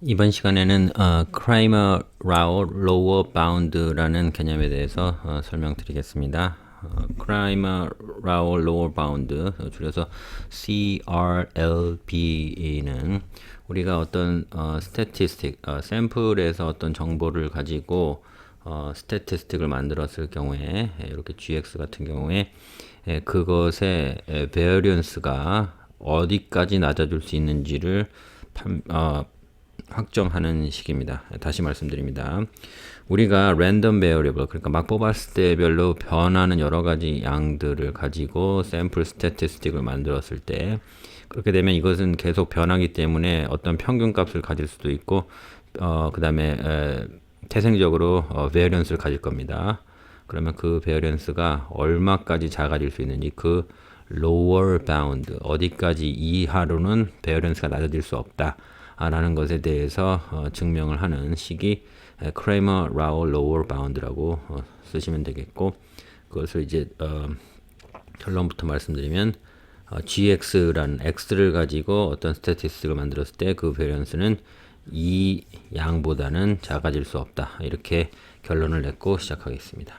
이번 시간에는 크라이머-라오 로어 바운드라는 개념에 대해서 설명드리겠습니다. 크라이머-라오 로어 바운드, 줄여서 CRLB는 우리가 어떤 스태티스틱, 샘플에서 어떤 정보를 가지고 스태티스틱을 만들었을 경우에, 이렇게 GX 같은 경우에 그것의 베어리언스가 어디까지 낮아질 수 있는지를 확정하는 식입니다. 다시 말씀드립니다. 우리가 랜덤 베어리블, 그러니까 막 뽑았을 때 별로 변하는 여러 가지 양들을 가지고 샘플 스태티스틱을 만들었을 때, 그렇게 되면 이것은 계속 변하기 때문에 어떤 평균 값을 가질 수도 있고, 그 다음에 태생적으로 베어리언스를 가질 겁니다. 그러면 그 베어리언스가 얼마까지 작아질 수 있는지, 그 lower bound, 어디까지 이하로는 베어리언스가 낮아질 수 없다 라는 것에 대해서 증명을 하는 식이 크레이머-라오 로어 바운드라고 쓰시면 되겠고, 그것을 이제 결론부터 말씀드리면 GX라는 X를 가지고 어떤 스태티스틱을 만들었을 때 그 베리언스는 이 양보다는 작아질 수 없다, 이렇게 결론을 냈고 시작하겠습니다.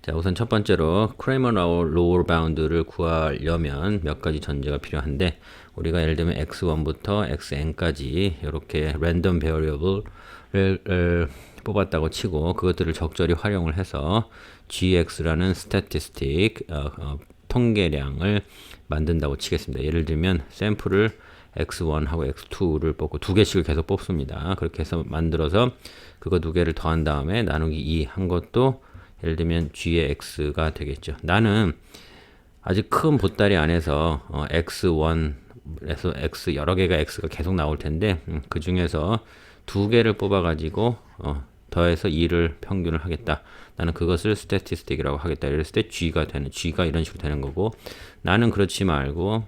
자, 우선 첫 번째로 크레이머-라오 로어 바운드를 구하려면 몇 가지 전제가 필요한데, 우리가 예를 들면 x1부터 xn까지 이렇게 랜덤 베어리어블을 뽑았다고 치고 그것들을 적절히 활용을 해서 gx라는 스태티스틱 통계량을 만든다고 치겠습니다. 예를 들면 샘플을 x1하고 x2를 뽑고 두 개씩을 계속 뽑습니다. 그렇게 해서 만들어서 그거 두 개를 더한 다음에 나누기 2 한 것도 예를 들면 g의 x가 되겠죠. 나는 아주 큰 보따리 안에서 x1에서 x 여러 개가 x가 계속 나올 텐데 그 중에서 두 개를 뽑아 가지고 더해서 2를 평균을 하겠다. 나는 그것을 스태티스틱이라고 하겠다. 이랬을 때 g가 이런 식으로 되는 거고, 나는 그렇지 말고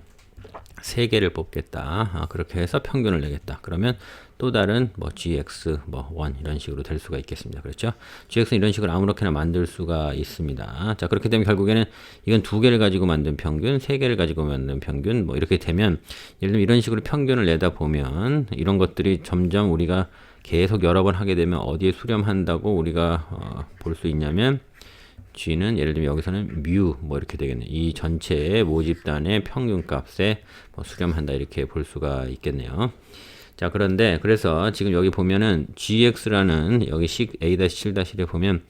세 개를 뽑겠다. 그렇게 해서 평균을 내겠다. 그러면 또 다른 gx 1 이런 식으로 될 수가 있겠습니다. 그렇죠? gx는 이런 식으로 아무렇게나 만들 수가 있습니다. 자, 그렇게 되면 결국에는 이건 두 개를 가지고 만든 평균, 세 개를 가지고 만든 평균, 이렇게 되면 예를 들면 이런 식으로 평균을 내다 보면 이런 것들이 점점 우리가 계속 여러 번 하게 되면 어디에 수렴한다고 우리가 볼 수 있냐면, g는 예를 들면 여기서는 뮤 이렇게 되겠네. 이 전체의 모집단의 평균값에 수렴한다, 이렇게 볼 수가 있겠네요. 자, 그런데 그래서 지금 여기 보면은 gx라는 여기 식 a-7-1에 보면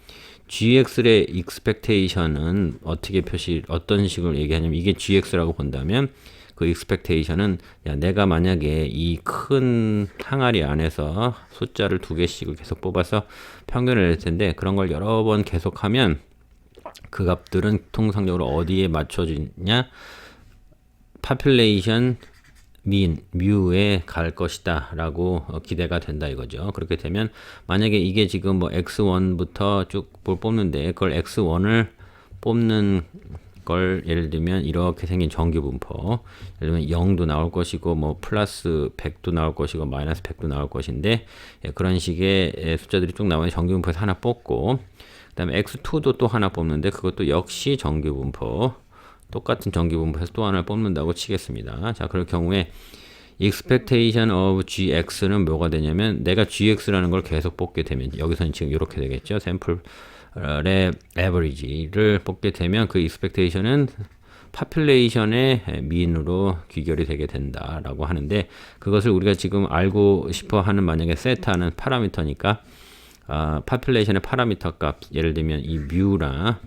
gx의 expectation은 어떤 식으로 얘기하냐면, 이게 gx라고 본다면 그 expectation은, 내가 만약에 이 큰 항아리 안에서 숫자를 두 개씩을 계속 뽑아서 평균을 낼 텐데, 그런 걸 여러 번 계속하면 그 값들은 통상적으로 어디에 맞춰지냐? population mean, 뮤에 갈 것이다 라고 기대가 된다 이거죠. 그렇게 되면 만약에 이게 지금 x1부터 쭉 뽑는데, 그걸 x1을 뽑는 걸 예를 들면 이렇게 생긴 정규분포, 예를 들면 0도 나올 것이고 플러스 100도 나올 것이고 마이너스 100도 나올 것인데, 그런 식의 숫자들이 쭉 나오면 정규분포에서 하나 뽑고, 그 다음에 x2도 또 하나 뽑는데 그것도 역시 정규분포, 똑같은 정규분포에서 또 하나를 뽑는다고 치겠습니다. 자, 그럴 경우에 expectation of gx는 뭐가 되냐면, 내가 gx라는 걸 계속 뽑게 되면 여기서는 지금 이렇게 되겠죠. 샘플의 average를 뽑게 되면 그 expectation은 population의 mean으로 귀결이 되게 된다라고 하는데, 그것을 우리가 지금 알고 싶어 하는 만약에 세타는 파라미터니까 population의 파라미터 값, 예를 들면 이 뮤나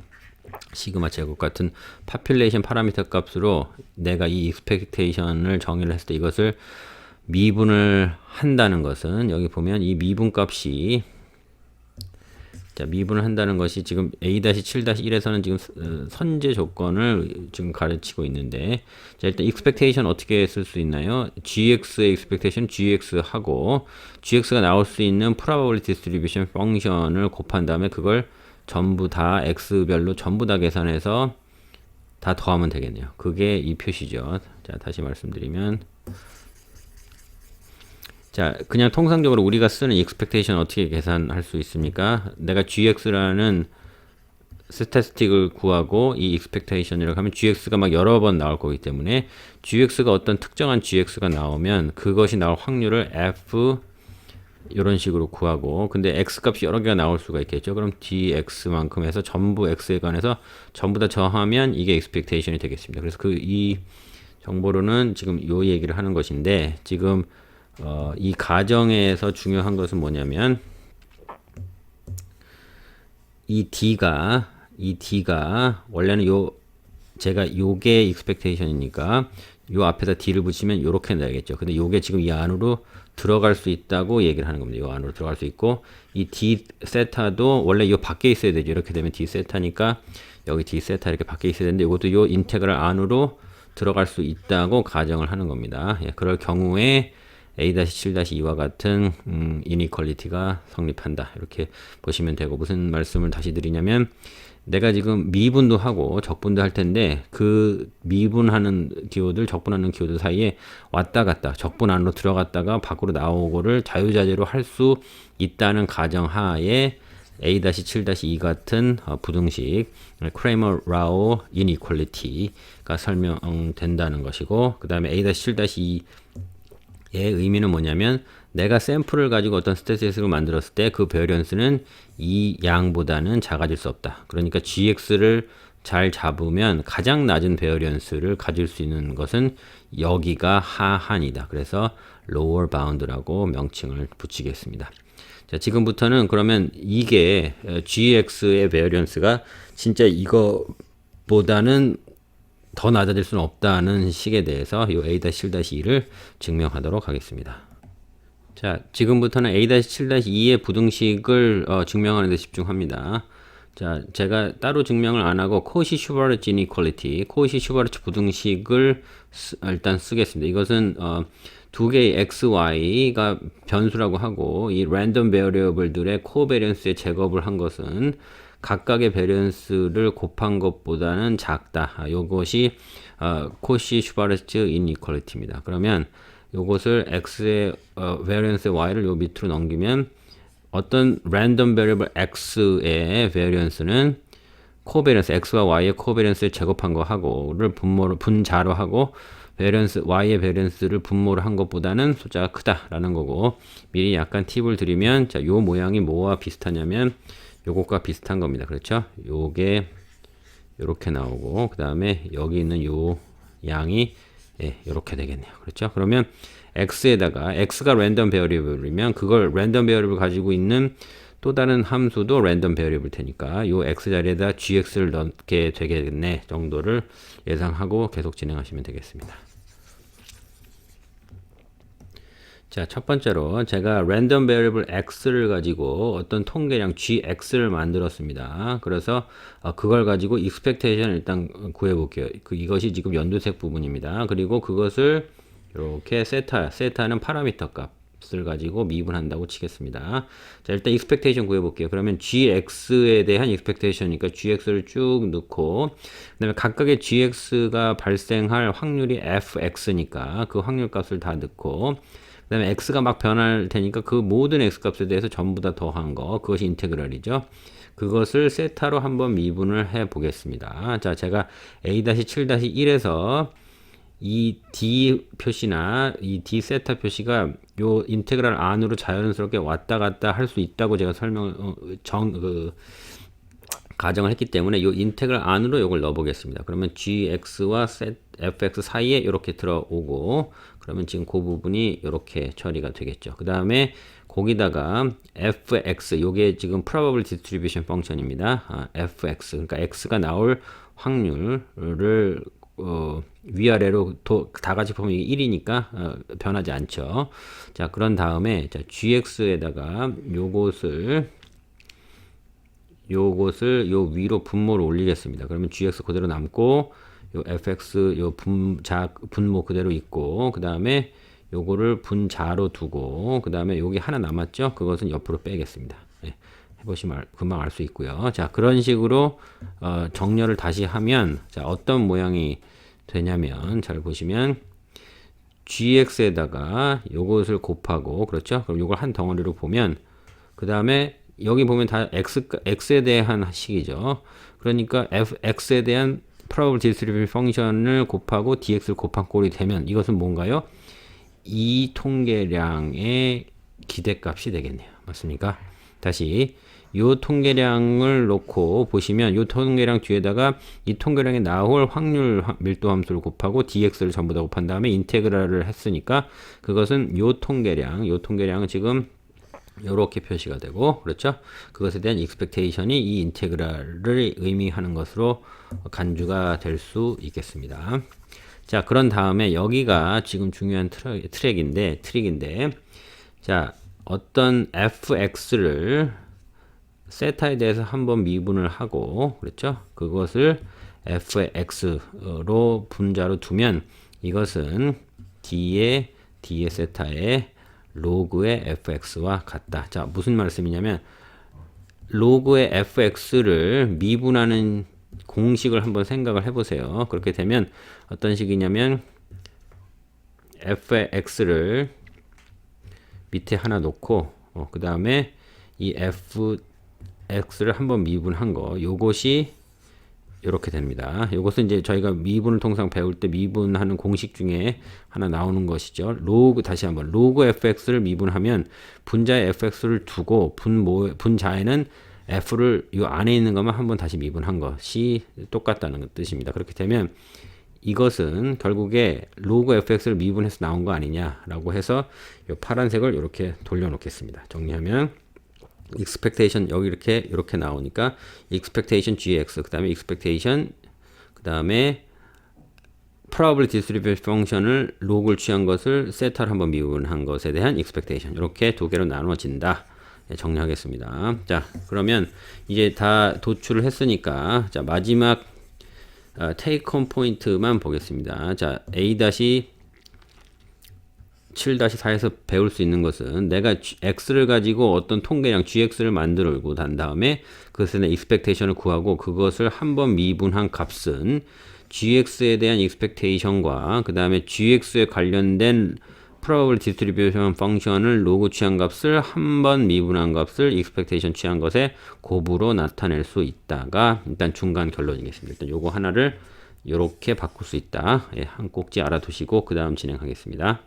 시그마 제곱 같은 population 파라미터 값으로 내가 이 expectation을 정의를 했을 때 이것을 미분을 한다는 것은, 여기 보면 이 미분 값이, 자, 미분을 한다는 것이 지금 a-7-1에서는 지금 선제 조건을 지금 가르치고 있는데, 자, 일단 expectation 어떻게 쓸 수 있나요? gx의 expectation gx하고 gx가 나올 수 있는 probability distribution 펑션을 곱한 다음에 그걸 전부 다 x별로 전부 다 계산해서 다 더하면 되겠네요. 그게 이 표시죠. 자, 다시 말씀드리면, 자, 그냥 통상적으로 우리가 쓰는 expectation 어떻게 계산할 수 있습니까? 내가 gx라는 스태티스틱을 구하고 이 expectation이라고 하면 gx가 막 여러 번 나올 거기 때문에, gx가 어떤 특정한 gx가 나오면 그것이 나올 확률을 f 이런 식으로 구하고, 근데 x 값이 여러 개가 나올 수가 있겠죠. 그럼 dx만큼 해서 전부 x에 관해서 전부 다 더하면 이게 expectation이 되겠습니다. 그래서 이 정보로는 지금 요 얘기를 하는 것인데, 지금 이 가정에서 중요한 것은 뭐냐면 이 d가 원래는 제가 요게 expectation이니까 요 앞에다 d를 붙이면 요렇게 나야겠죠. 근데 요게 지금 이 안으로 들어갈 수 있다고 얘기를 하는 겁니다. 요 안으로 들어갈 수 있고, 이 d 세타도 원래 요 밖에 있어야 되죠. 이렇게 되면 d 세타니까 여기 d 세타 이렇게 밖에 있어야 되는데, 이것도 요 인테그랄 안으로 들어갈 수 있다고 가정을 하는 겁니다. 예, 그럴 경우에 a-7-2와 같은 이니퀄리티가 성립한다. 이렇게 보시면 되고, 무슨 말씀을 다시 드리냐면, 내가 지금 미분도 하고 적분도 할 텐데, 그 미분하는 기호들, 적분하는 기호들 사이에 왔다 갔다 적분 안으로 들어갔다가 밖으로 나오고를 자유자재로 할 수 있다는 가정하에 a-7-2 같은 부등식 크레이머-라우 이니퀄리티가 설명된다는 것이고, 그 다음에 a-7-2의 의미는 뭐냐면, 내가 샘플을 가지고 어떤 스태티스틱을 만들었을 때 그 베리언스는 이 양보다는 작아질 수 없다. 그러니까 gx를 잘 잡으면 가장 낮은 베리언스를 가질 수 있는 것은 여기가 하한이다. 그래서 lower bound라고 명칭을 붙이겠습니다. 자, 지금부터는 그러면 이게 gx의 베리언스가 진짜 이거보다는 더 낮아질 수는 없다는 식에 대해서 이 a-7-2를 증명하도록 하겠습니다. 자, 지금부터는 a-7-2의 부등식을 증명하는 데 집중합니다. 자, 제가 따로 증명을 안 하고 코시-슈바르츠 이니퀄리티, 코시-슈바르츠 부등식을 일단 쓰겠습니다. 이것은 두 개의 x, y가 변수라고 하고, 이 랜덤 베리어블들의 코베리언스의 제곱을 한 것은 각각의 베리언스를 곱한 것보다는 작다. 요것이 코시-슈바르츠 이니퀄리티입니다. 그러면 요것을 x의 variance의 y를 요 밑으로 넘기면 어떤 random variable x의 variance는 코베리언스 x와 y의 코베리언스를 제곱한 거 하고를 분자로 하고, variance y의 variance를 분모를 한 것보다는 숫자가 크다라는 거고, 미리 약간 팁을 드리면, 자, 요 모양이 뭐와 비슷하냐면 요것과 비슷한 겁니다. 그렇죠? 요게 요렇게 나오고, 그 다음에 여기 있는 요 양이 이렇게 되겠네요. 그렇죠? 그러면 x에다가 x가 랜덤 베어리블이면 그걸 랜덤 베어리블 가지고 있는 또 다른 함수도 랜덤 베어리블 테니까 요 x 자리에다 gx를 넣게 되겠네 정도를 예상하고 계속 진행하시면 되겠습니다. 자, 첫 번째로 제가 랜덤 베어리블 x를 가지고 어떤 통계량 gx를 만들었습니다. 그래서 그걸 가지고 expectation 일단 구해 볼게요. 이것이 지금 연두색 부분입니다. 그리고 그것을 이렇게 세타는 파라미터 값을 가지고 미분한다고 치겠습니다. 자, 일단 expectation 구해 볼게요. 그러면 gx에 대한 expectation이니까 gx를 쭉 넣고, 그다음에 각각의 gx가 발생할 확률이 fx니까 그 확률 값을 다 넣고, 그 다음에 x가 막 변할 테니까 그 모든 x값에 대해서 전부 다 더한 거, 그것이 인테그랄이죠. 그것을 세타로 한번 미분을 해 보겠습니다. 자, 제가 a-7-1에서 이 d 표시나 이 d 세타 표시가 요 인테그랄 안으로 자연스럽게 왔다 갔다 할 수 있다고 제가 가정을 했기 때문에 요 인테그랄 안으로 요걸 넣어 보겠습니다. 그러면 gx와 fx 사이에 이렇게 들어오고, 그러면 지금 그 부분이 이렇게 처리가 되겠죠. 그 다음에 거기다가 fx, 요게 지금 probable distribution 펑션입니다. fx, 그러니까 x가 나올 확률을 위아래로 다 같이 보면 이게 1이니까 변하지 않죠. 자, 그런 다음에 자, gx에다가 요것을 요 위로 분모를 올리겠습니다. 그러면 gx 그대로 남고, 요 fx 요 분모 그대로 있고, 그 다음에 요거를 분자로 두고, 그 다음에 여기 하나 남았죠? 그것은 옆으로 빼겠습니다. 네, 해보시면 금방 알 수 있고요. 자, 그런 식으로 정렬을 다시 하면, 자, 어떤 모양이 되냐면, 잘 보시면 gx에다가 요것을 곱하고, 그렇죠? 그럼 요걸 한 덩어리로 보면, 그 다음에 여기 보면 다 x에 대한 식이죠. 그러니까 x에 대한 probable distribution 펑션을 곱하고 dx를 곱한 꼴이 되면 이것은 뭔가요? 이 통계량의 기대값이 되겠네요. 맞습니까? 다시 요 통계량을 놓고 보시면 요 통계량 뒤에다가 이 통계량에 나올 확률 밀도 함수를 곱하고 dx를 전부 다 곱한 다음에 인테그랄을 했으니까 그것은 요 통계량은 지금 요렇게 표시가 되고 그렇죠? 그것에 대한 익스펙테이션이 이 인테그랄을 의미하는 것으로 간주가 될 수 있겠습니다. 자, 그런 다음에 여기가 지금 중요한 트릭인데 자, 어떤 fx를 세타에 대해서 한번 미분을 하고 그렇죠? 그것을 fx로 분자로 두면 이것은 d의 세타의 로그의 fx와 같다. 자, 무슨 말씀이냐면 로그의 fx를 미분하는 공식을 한번 생각을 해보세요. 그렇게 되면 어떤 식이냐면 fx를 밑에 하나 놓고 그 다음에 이 fx를 한번 미분한 거 요것이 이렇게 됩니다. 이것은 이제 저희가 미분을 통상 배울 때 미분하는 공식 중에 하나 나오는 것이죠. 다시 한번 로그 fx를 미분하면 분자에 fx를 두고 분자에는 f를 이 안에 있는 것만 한번 다시 미분한 것이 똑같다는 뜻입니다. 그렇게 되면 이것은 결국에 로그 fx를 미분해서 나온 거 아니냐라고 해서 이 파란색을 이렇게 돌려놓겠습니다. 정리하면 expectation 여기 이렇게 나오니까 expectation gx 그다음에 expectation 그다음에 probability distribution 펑션을 로그를 취한 것을 세타를 한번 미분한 것에 대한 expectation 이렇게 두 개로 나눠진다. 네, 정리하겠습니다. 자, 그러면 이제 다 도출을 했으니까 자, 마지막 take home 포인트만 보겠습니다. 자, A-7-4에서 배울 수 있는 것은 내가 x를 가지고 어떤 통계량 gx를 만들고 난 다음에 그것에 대한 expectation을 구하고 그것을 한번 미분한 값은 gx에 대한 expectation과 그 다음에 gx에 관련된 probability distribution 펑션을 로그 취한 값을 한번 미분한 값을 expectation 취한 것에 곱으로 나타낼 수 있다가 일단 중간 결론이겠습니다. 일단 요거 하나를 이렇게 바꿀 수 있다. 예, 한 꼭지 알아두시고 그 다음 진행하겠습니다.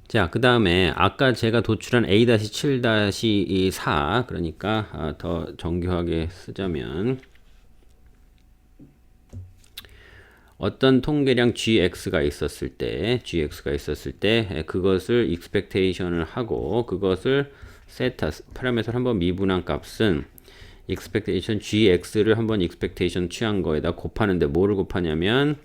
자, 그 다음에 아까 제가 도출한 A-7-4 그러니까 더 정교하게 쓰자면 어떤 통계량 gx가 있었을 때 그것을 expectation을 하고 그것을 세타 파라미터를 한번 미분한 값은 expectation gx를 한번 expectation 취한 거에다 곱하는데 뭐를 곱하냐면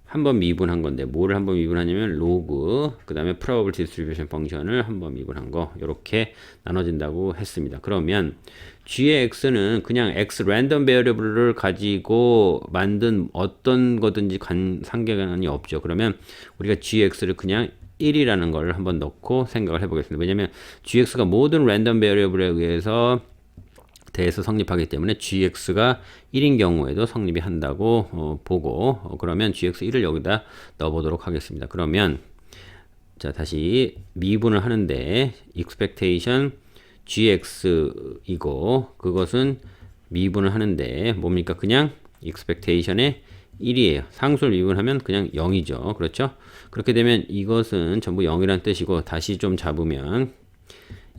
한번 미분한 건데 뭐를 한번 미분하냐면 로그 그 다음에 probability distribution 펑션을 한번 미분한 거 이렇게 나눠진다고 했습니다. 그러면 g의 x는 그냥 x 랜덤 베어리블을 가지고 만든 어떤 거든지 상관이 없죠. 그러면 우리가 gx를 그냥 1이라는 걸 한번 넣고 생각을 해보겠습니다. 왜냐면 gx가 모든 랜덤 베어리블에 의해서 대해서 성립하기 때문에 gx가 1인 경우에도 성립이 한다고 보고 그러면 gx1을 여기다 넣어보도록 하겠습니다. 그러면 자 다시 미분을 하는데 expectation gx이고 그것은 미분을 하는데 뭡니까? 그냥 expectation의 1이에요. 상수를 미분하면 그냥 0이죠. 그렇죠? 그렇게 되면 이것은 전부 0이란 뜻이고 다시 좀 잡으면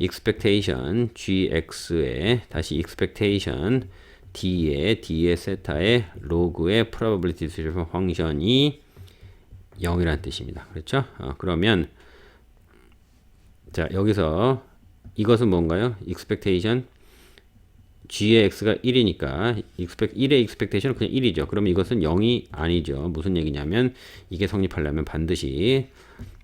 expectation gx에 다시 expectation d의 세타의 로그의 probability distribution 펑션이 0이라는 뜻입니다. 그렇죠? 그러면 자 여기서 이것은 뭔가요? expectation g의 x가 1이니까 1의 expectation은 그냥 1이죠. 그럼 이것은 0이 아니죠. 무슨 얘기냐면 이게 성립하려면 반드시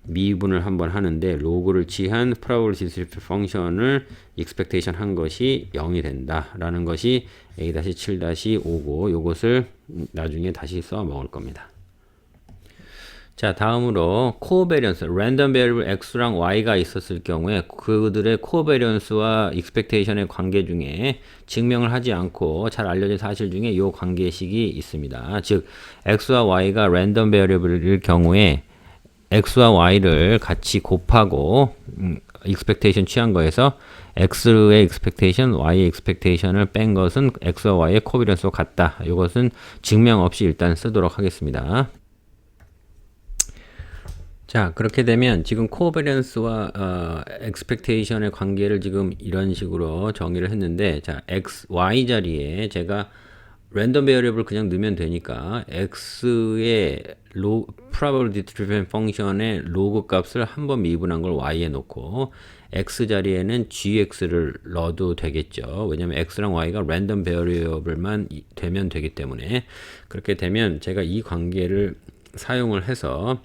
미분을 한번 하는데 로그를 취한 probability distribution 펑션을 expectation 한 것이 0이 된다라는 것이 A-7-5고 요것을 나중에 다시 써 먹을 겁니다. 자, 다음으로 코베리언스, 랜덤 베리블 x랑 y가 있었을 경우에 그들의 코베리언스와 익스펙테이션의 관계 중에 증명을 하지 않고 잘 알려진 사실 중에 이 관계식이 있습니다. 즉, x와 y가 랜덤 베리블일 경우에 x와 y를 같이 곱하고 익스펙테이션 취한 거에서 x의 expectation, y의 expectation을 뺀 것은 x와 y의 코베리언스와 같다. 이것은 증명 없이 일단 쓰도록 하겠습니다. 자, 그렇게 되면 지금 코베런스와 expectation의 관계를 지금 이런 식으로 정의를 했는데, 자, x, y 자리에 제가 랜덤 베리어블 그냥 넣으면 되니까 x의 probability driven function의 로그 값을 한번 미분한 걸 y에 놓고 x 자리에는 gx를 넣어도 되겠죠. 왜냐면 x랑 y가 랜덤 베리어블만 되면 되기 때문에. 그렇게 되면 제가 이 관계를 사용을 해서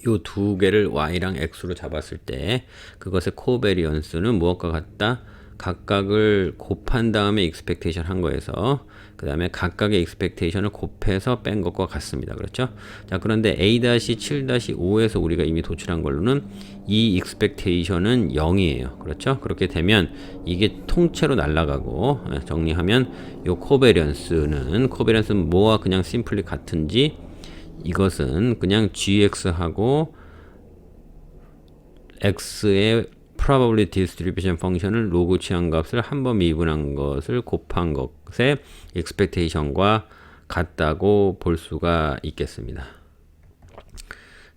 요 두 개를 y랑 x로 잡았을 때 그것의 코베리언스는 무엇과 같다? 각각을 곱한 다음에 익스펙테이션 한 거에서 그 다음에 각각의 익스펙테이션을 곱해서 뺀 것과 같습니다. 그렇죠? 자, 그런데 A-7-5에서 우리가 이미 도출한 걸로는 이 익스펙테이션은 0이에요. 그렇죠? 그렇게 되면 이게 통째로 날아가고 정리하면 요 코베리언스는 뭐와 그냥 심플리 같은지 이것은 그냥 gx하고 x의 probability distribution 펑션을 로그 취한 값을 한번 미분한 것을 곱한 것의 expectation과 같다고 볼 수가 있겠습니다.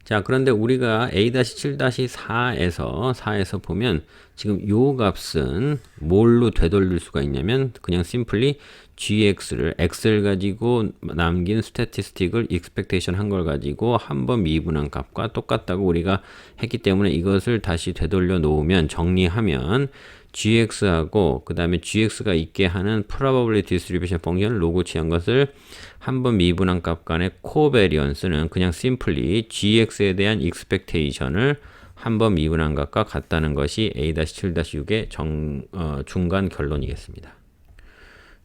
자, 그런데 우리가 A-7-4에서 보면 지금 요 값은 뭘로 되돌릴 수가 있냐면 그냥 심플리 gx를 x를 가지고 남긴 스태티스틱을 expectation 한 걸 가지고 한번 미분한 값과 똑같다고 우리가 했기 때문에 이것을 다시 되돌려 놓으면 정리하면 gx하고 그 다음에 gx가 있게 하는 probability distribution 펑션을 로그 취한 것을 한번 미분한 값 간의 코베리언스는 그냥 simply gx에 대한 expectation을 한번 미분한 값과 같다는 것이 A-7-6의 중간 결론이겠습니다.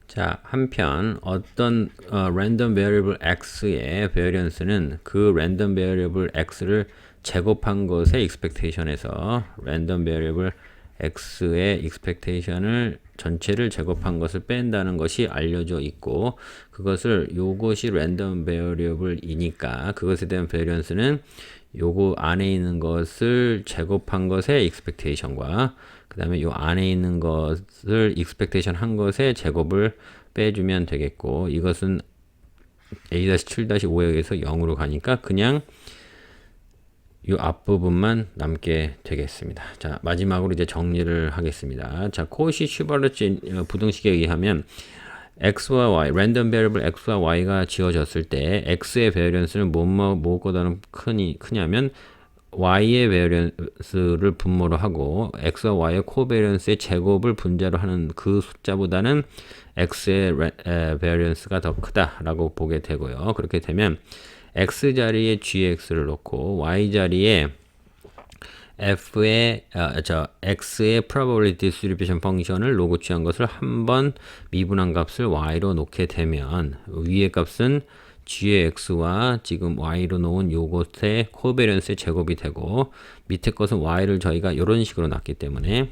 자, 한편 어떤 random variable x의 variance는 그 random variable x를 제곱한 것의 expectation에서 random variable x의 expectation을 전체를 제곱한 것을 뺀다는 것이 알려져 있고 그것을 요것이 random variable이니까 그것에 대한 variance는 요거 안에 있는 것을 제곱한 것의 expectation과 그 다음에 요 안에 있는 것을 expectation 한 것의 제곱을 빼주면 되겠고 이것은 A-7-5에 의해서 0으로 가니까 그냥 이 앞부분만 남게 되겠습니다. 자, 마지막으로 이제 정리를 하겠습니다. 자, 코시-슈바르츠 부등식에 의하면 x와 y, 랜덤 베리어블 x와 y가 지어졌을 때 x의 베리언스는 무엇보다는 크냐면 y의 베리언스를 분모로 하고 x와 y의 코베리언스의 제곱을 분자로 하는 그 숫자보다는 x의 베리언스가 더 크다라고 보게 되고요. 그렇게 되면 x 자리에 gx를 놓고 y 자리에 x의 probability distribution 펑션을 로그 취한 것을 한번 미분한 값을 y로 놓게 되면 위의 값은 g의 x와 지금 y로 놓은 요것의 코베런스의 제곱이 되고 밑에 것은 y를 저희가 이런 식으로 놨기 때문에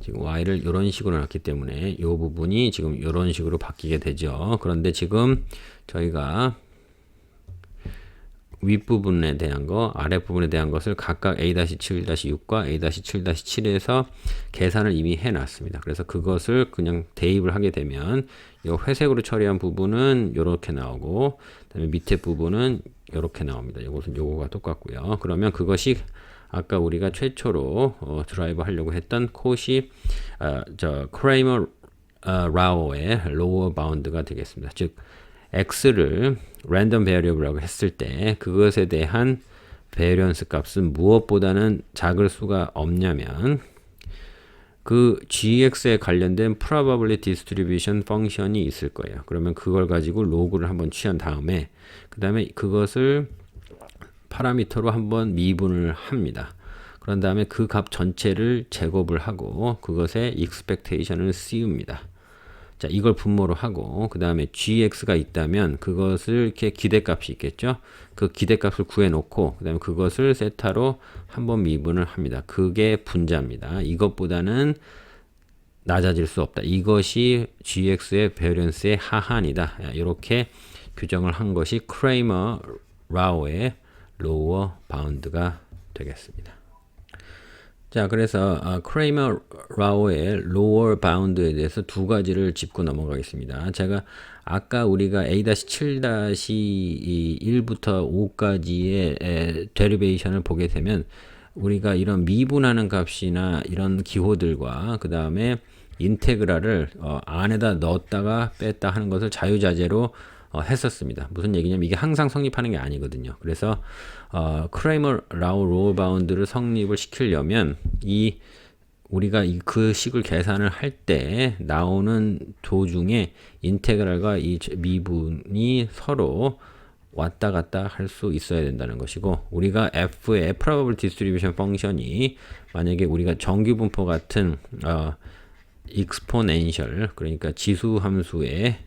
지금 y를 이런 식으로 놨기 때문에 이 부분이 지금 이런 식으로 바뀌게 되죠. 그런데 지금 저희가 윗부분에 대한 거, 아랫부분에 대한 것을 각각 A-7-6과 A-7-7에서 계산을 이미 해놨습니다. 그래서 그것을 그냥 대입을 하게 되면 이 회색으로 처리한 부분은 이렇게 나오고 그다음에 밑에 부분은 이렇게 나옵니다. 이것은 요거가 똑같고요. 그러면 그것이 아까 우리가 최초로 드라이브 하려고 했던 코시 크레이머 라오의 로어 바운드가 되겠습니다. 즉 x를 랜덤 베리어블이라고 했을 때 그것에 대한 베리언스 값은 무엇보다는 작을 수가 없냐면 그 gx에 관련된 probability distribution 펑션이 있을 거예요. 그러면 그걸 가지고 로그를 한번 취한 다음에 그 다음에 그것을 파라미터로 한번 미분을 합니다. 그런 다음에 그 값 전체를 제곱을 하고 그것의 expectation을 씌웁니다. 자, 이걸 분모로 하고 그 다음에 gx가 있다면 그것을 이렇게 기대값이 있겠죠. 그 기대값을 구해놓고 그 다음에 그것을 세타로 한번 미분을 합니다. 그게 분자입니다. 이것보다는 낮아질 수 없다. 이것이 gx의 베리언스의 하한이다. 이렇게 규정을 한 것이 크레이머 라오의 로어 바운드가 되겠습니다. 자, 그래서 크레이머 라오의 lower bound에 대해서 두 가지를 짚고 넘어가겠습니다. 제가 아까 우리가 A-7-1부터 5까지의 데리베이션을 보게 되면 우리가 이런 미분하는 값이나 이런 기호들과 그 다음에 인테그랄을 안에다 넣었다가 뺐다 하는 것을 자유자재로 했었습니다. 무슨 얘기냐면 이게 항상 성립하는 게 아니거든요. 그래서 크레이머 라우 로어 바운드를 성립을 시키려면 우리가 그 식을 계산을 할 때 나오는 도중에 인테그랄과 이 미분이 서로 왔다 갔다 할 수 있어야 된다는 것이고, 우리가 f의 probability distribution 펑션이 만약에 우리가 정규분포 같은 exponential, 그러니까 지수 함수의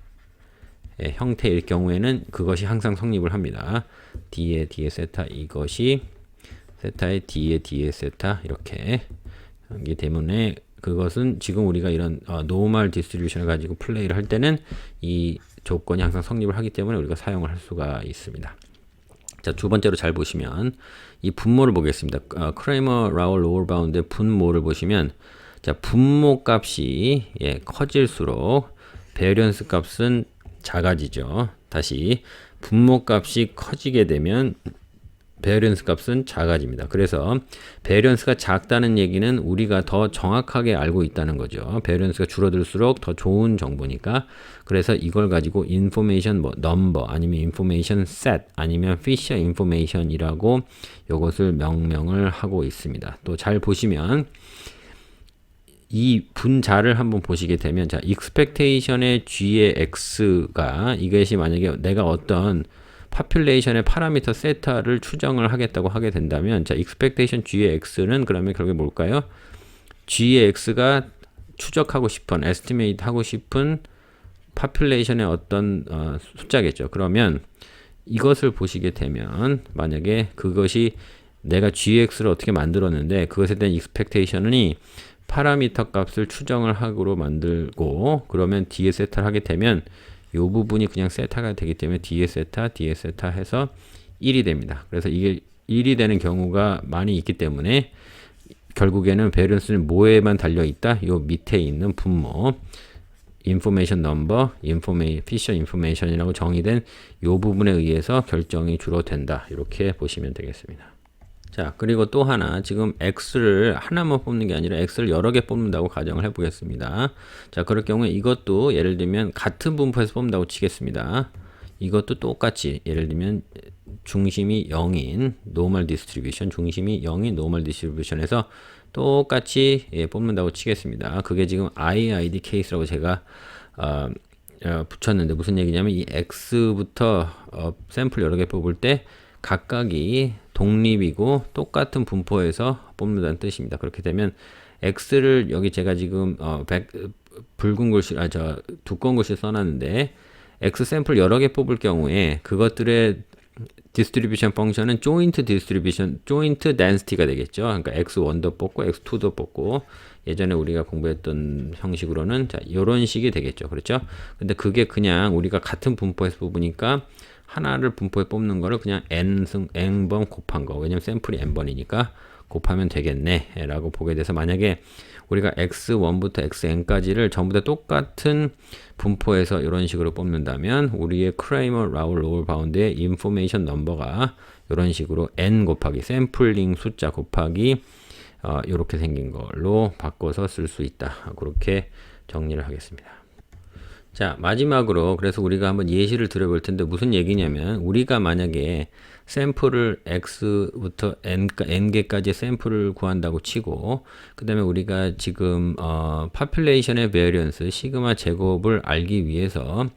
형태일 경우에는 그것이 항상 성립을 합니다. d의 d의 세타, 이것이 세타의 d의 d의 세타, 이렇게 하기 때문에 그것은 지금 우리가 이런 노멀 디스트리뷰션을 가지고 플레이를 할 때는 이 조건이 항상 성립을 하기 때문에 우리가 사용을 할 수가 있습니다. 자, 두 번째로 잘 보시면 이 분모를 보겠습니다. 크레이머 라우 로어 바운드의 분모를 보시면, 자, 분모 값이 커질수록 베리언스 값은 작아지죠. 다시 분모 값이 커지게 되면 베리언스 값은 작아집니다. 그래서 베리언스가 작다는 얘기는 우리가 더 정확하게 알고 있다는 거죠. 베리언스가 줄어들수록 더 좋은 정보니까. 그래서 이걸 가지고 information number 아니면 information set 아니면 Fisher information이라고 이것을 명명을 하고 있습니다. 또 잘 보시면 이 분자를 한번 보시게 되면, 자, expectation의 g의 x가 이것이 만약에 내가 어떤 population의 파라미터 세타를 추정을 하겠다고 하게 된다면, 자, expectation g의 x는 그러면 결국에 뭘까요? g의 x가 추적하고 싶은, estimate 하고 싶은 population의 어떤 숫자겠죠. 그러면 이것을 보시게 되면 만약에 그것이 내가 gx를 어떻게 만들었는데 그것에 대한 expectation이 파라미터 값을 추정을 하고로 만들고, 그러면 뒤에 세타를 하게 되면 이 부분이 그냥 세타가 되기 때문에 뒤에 세타 해서 1이 됩니다. 그래서 이게 1이 되는 경우가 많이 있기 때문에 결국에는 베리언스는 뭐에만 달려 있다? 요 밑에 있는 분모 information number, Fisher information이라고 정의된 요 부분에 의해서 결정이 주로 된다. 이렇게 보시면 되겠습니다. 자, 그리고 또 하나, 지금 x를 하나만 뽑는 게 아니라 x를 여러 개 뽑는다고 가정을 해보겠습니다. 자, 그럴 경우에 이것도 예를 들면 같은 분포에서 뽑는다고 치겠습니다. 이것도 똑같이 예를 들면 중심이 0인 normal distribution, 중심이 0인 normal distribution에서 똑같이 뽑는다고 치겠습니다. 그게 지금 IID 케이스라고 제가 붙였는데 무슨 얘기냐면 이 x부터 샘플 여러 개 뽑을 때 각각이 독립이고 똑같은 분포에서 뽑는다는 뜻입니다. 그렇게 되면 x를 여기 제가 지금 붉은 글씨, 두꺼운 글씨 써놨는데 x 샘플 여러 개 뽑을 경우에 그것들의 디스트리뷰션 펑션은 조인트 디스트리뷰션, 조인트 덴시티가 되겠죠. 그러니까 x1도 뽑고 x2도 뽑고, 예전에 우리가 공부했던 형식으로는 자, 이런 식이 되겠죠. 그렇죠? 근데 그게 그냥 우리가 같은 분포에서 뽑으니까 하나를 분포에 뽑는 거를 그냥 n번 곱한 거, 왜냐면 샘플이 n번이니까 곱하면 되겠네 라고 보게 돼서, 만약에 우리가 x1부터 xn까지를 전부 다 똑같은 분포에서 이런 식으로 뽑는다면 우리의 크레이머 라우 로어 바운드의 인포메이션 넘버가 이런 식으로 n 곱하기 샘플링 숫자 곱하기 이렇게 생긴 걸로 바꿔서 쓸 수 있다. 그렇게 정리를 하겠습니다. 자, 마지막으로 그래서 우리가 한번 예시를 들어볼 텐데 무슨 얘기냐면, 우리가 만약에 샘플을 x부터 n개까지 샘플을 구한다고 치고, 그 다음에 우리가 지금 population의 variance 시그마 제곱을 알기 위해서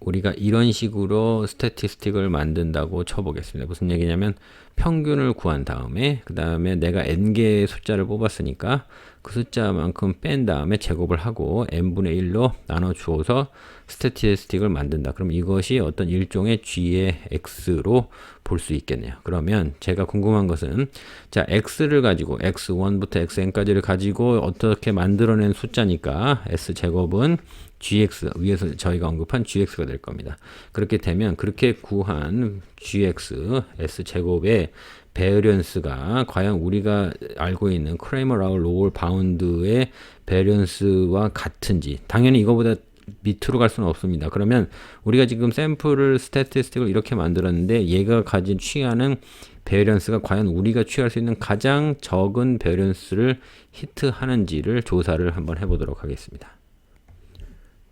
우리가 이런 식으로 스태티스틱을 만든다고 쳐보겠습니다. 무슨 얘기냐면 평균을 구한 다음에 그 다음에 내가 n개의 숫자를 뽑았으니까 그 숫자만큼 뺀 다음에 제곱을 하고 n분의 1로 나눠 주어서 스태티스틱을 만든다. 그럼 이것이 어떤 일종의 g의 x로 볼 수 있겠네요. 그러면 제가 궁금한 것은, 자, x를 가지고 x1부터 xn까지를 가지고 어떻게 만들어낸 숫자니까 s제곱은 gx, 위에서 저희가 언급한 gx가 될 겁니다. 그렇게 되면 그렇게 구한 gx s제곱의 때 베리언스가 과연 우리가 알고 있는 크레이머-라우 로월 바운드의 베리언스와 같은지, 당연히 이거보다 밑으로 갈 수는 없습니다. 그러면 우리가 지금 샘플을 스태티스틱을 이렇게 만들었는데 얘가 가진 취하는 베리언스가 과연 우리가 취할 수 있는 가장 적은 베리언스를 히트하는지를 조사를 한번 해보도록 하겠습니다.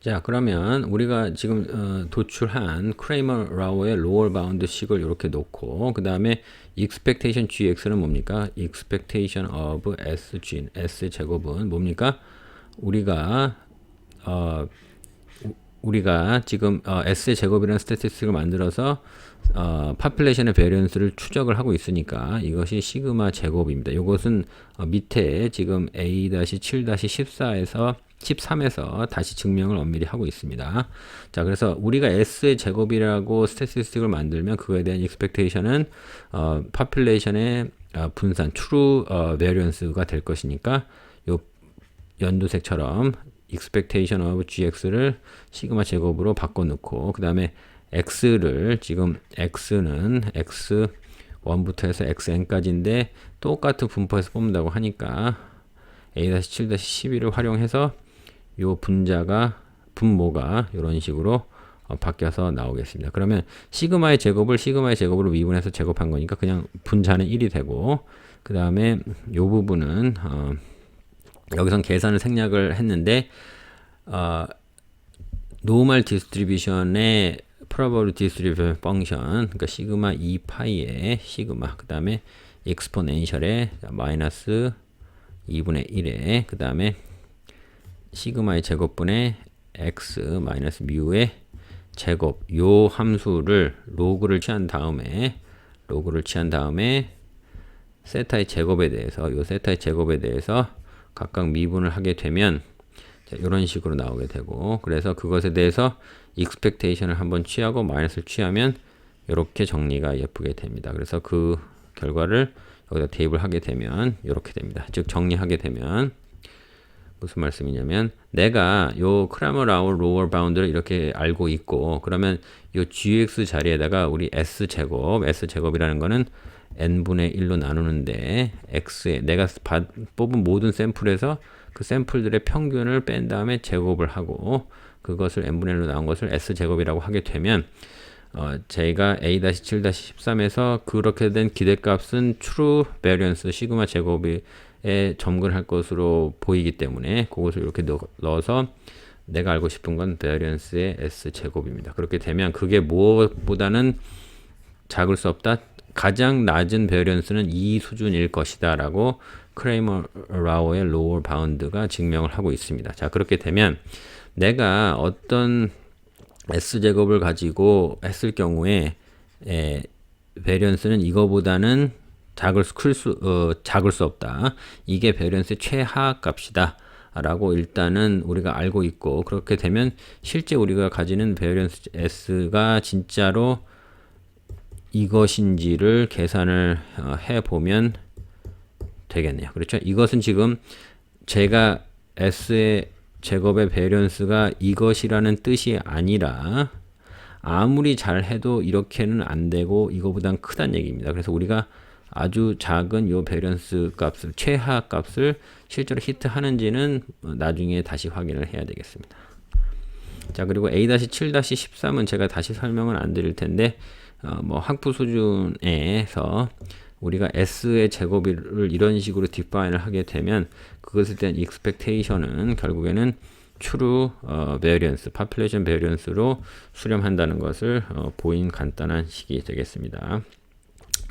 자, 그러면 우리가 지금 도출한 크레이머-라우의 로월 바운드 식을 이렇게 놓고 그 다음에 expectation gx는 뭡니까? expectation of sg, s 제곱은 뭡니까? 우리가 지금 S의 제곱이라는 스태티스틱을 만들어서 파퓰레이션의 베리언스를 추적을 하고 있으니까 이것이 시그마 제곱입니다. 이것은 밑에 지금 A-7-14에서 13에서 다시 증명을 엄밀히 하고 있습니다. 자, 그래서 우리가 S의 제곱이라고 스태티스틱을 만들면 그거에 대한 expectation은 파퓰레이션의 분산 true variance가 될 것이니까 요 연두색처럼 expectation of gx를 시그마 제곱으로 바꿔놓고 그 다음에 x를 지금 x는 x1부터 해서 xn까지인데 똑같은 분포에서 뽑는다고 하니까 a-7-12를 활용해서 요 분모가 이런 식으로 바뀌어서 나오겠습니다. 그러면 시그마의 제곱으로 미분해서 제곱한 거니까 그냥 분자는 1이 되고 그 다음에 요 부분은 여기선 계산을 생략을 했는데 노멀 디스트리뷰션의 probability distribution 펑션, 그러니까 시그마 2파이의 시그마, 그 다음에 exponential의 마이너스 2분의 1에 그 다음에 시그마의 제곱분의 x 마이너스 뮤의 제곱, 요 함수를 로그를 취한 다음에 세타의 제곱에 대해서 각각 미분을 하게 되면 이런 식으로 나오게 되고, 그래서 그것에 대해서 expectation을 한번 취하고 마이너스를 취하면 이렇게 정리가 예쁘게 됩니다. 그래서 그 결과를 여기다 대입을 하게 되면 이렇게 됩니다. 즉 정리하게 되면 무슨 말씀이냐면 내가 요 크레머-라우 로월 바운드를 이렇게 알고 있고, 그러면 요 gx 자리에다가 우리 s제곱이라는 거는 n분의 1로 나누는데 x에 내가 뽑은 모든 샘플에서 그 샘플들의 평균을 뺀 다음에 제곱을 하고 그것을 n분의 1로 나온 것을 s제곱이라고 하게 되면 제가 A-7-13에서 그렇게 된 기대값은 true variance 시그마 제곱에 점근할 것으로 보이기 때문에 그것을 이렇게 넣어서 내가 알고 싶은 건 variance의 s제곱입니다. 그렇게 되면 그게 무엇보다는 작을 수 없다. 가장 낮은 베리언스는 이 수준일 것이다 라고 크레이머-라우의 로월 바운드가 증명을 하고 있습니다. 자, 그렇게 되면 내가 어떤 S제곱을 가지고 했을 경우에 베리언스는 이거보다는 작을 수 없다. 이게 베리언스의 최하 값이다 라고 일단은 우리가 알고 있고, 그렇게 되면 실제 우리가 가지는 베리언스 S가 진짜로 이것인지를 계산을 해보면 되겠네요. 그렇죠? 이것은 지금 제가 S의 제곱의 베리언스가 이것이라는 뜻이 아니라 아무리 잘해도 이렇게는 안 되고 이거보단 크다는 얘기입니다. 그래서 우리가 아주 작은 요 베리언스 값을, 최하 값을 실제로 히트하는지는 나중에 다시 확인을 해야 되겠습니다. 자, 그리고 A-7-13은 제가 다시 설명을 안 드릴 텐데 뭐 학부 수준에서 우리가 S의 제곱을 이런 식으로 디파인을 하게 되면 그것에 대한 expectation은 결국에는 true variance, population variance로 수렴한다는 것을 보인 간단한 식이 되겠습니다.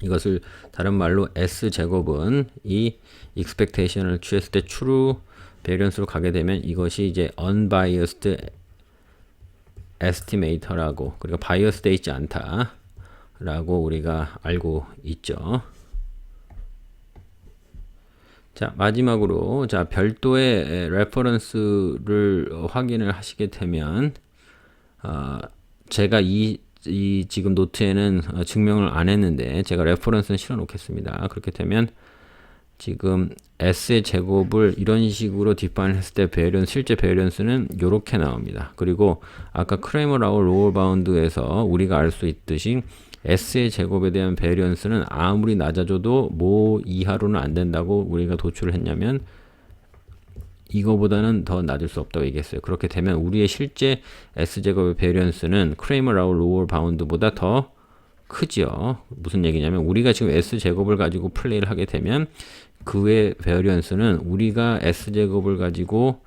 이것을 다른 말로 S제곱은 이 expectation을 취했을 때 true variance로 가게 되면 이것이 이제 unbiased estimator라고, 그리고 biased 되어 있지 않다 라고 우리가 알고 있죠. 자, 마지막으로 별도의 레퍼런스를 확인을 하시게 되면 제가 이 지금 노트에는 증명을 안 했는데 제가 레퍼런스는 실어 놓겠습니다. 그렇게 되면 지금 S의 제곱을 이런 식으로 디파인 했을 때 실제 베리언스는 이렇게 나옵니다. 그리고 아까 크레이머-라우 로월 바운드에서 우리가 알 수 있듯이 S의 제곱에 대한 베리언스는 아무리 낮아져도 뭐 이하로는 안 된다고 우리가 도출을 했냐면 이거보다는 더 낮을 수 없다고 얘기했어요. 그렇게 되면 우리의 실제 S제곱의 베리언스는 크레이머-라우 로어 바운드보다 더 크지요. 무슨 얘기냐면 우리가 지금 S제곱을 가지고 플레이를 하게 되면 그의 베리언스는 우리가 S제곱을 가지고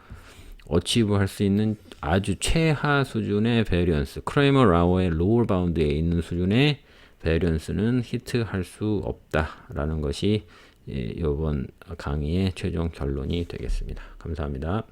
어치브 할 수 있는 아주 최하 수준의 베리언스, 크레이머-라우의 로어 바운드에 있는 수준의 베리언스는 히트할 수 없다라는 것이 이번 강의의 최종 결론이 되겠습니다. 감사합니다.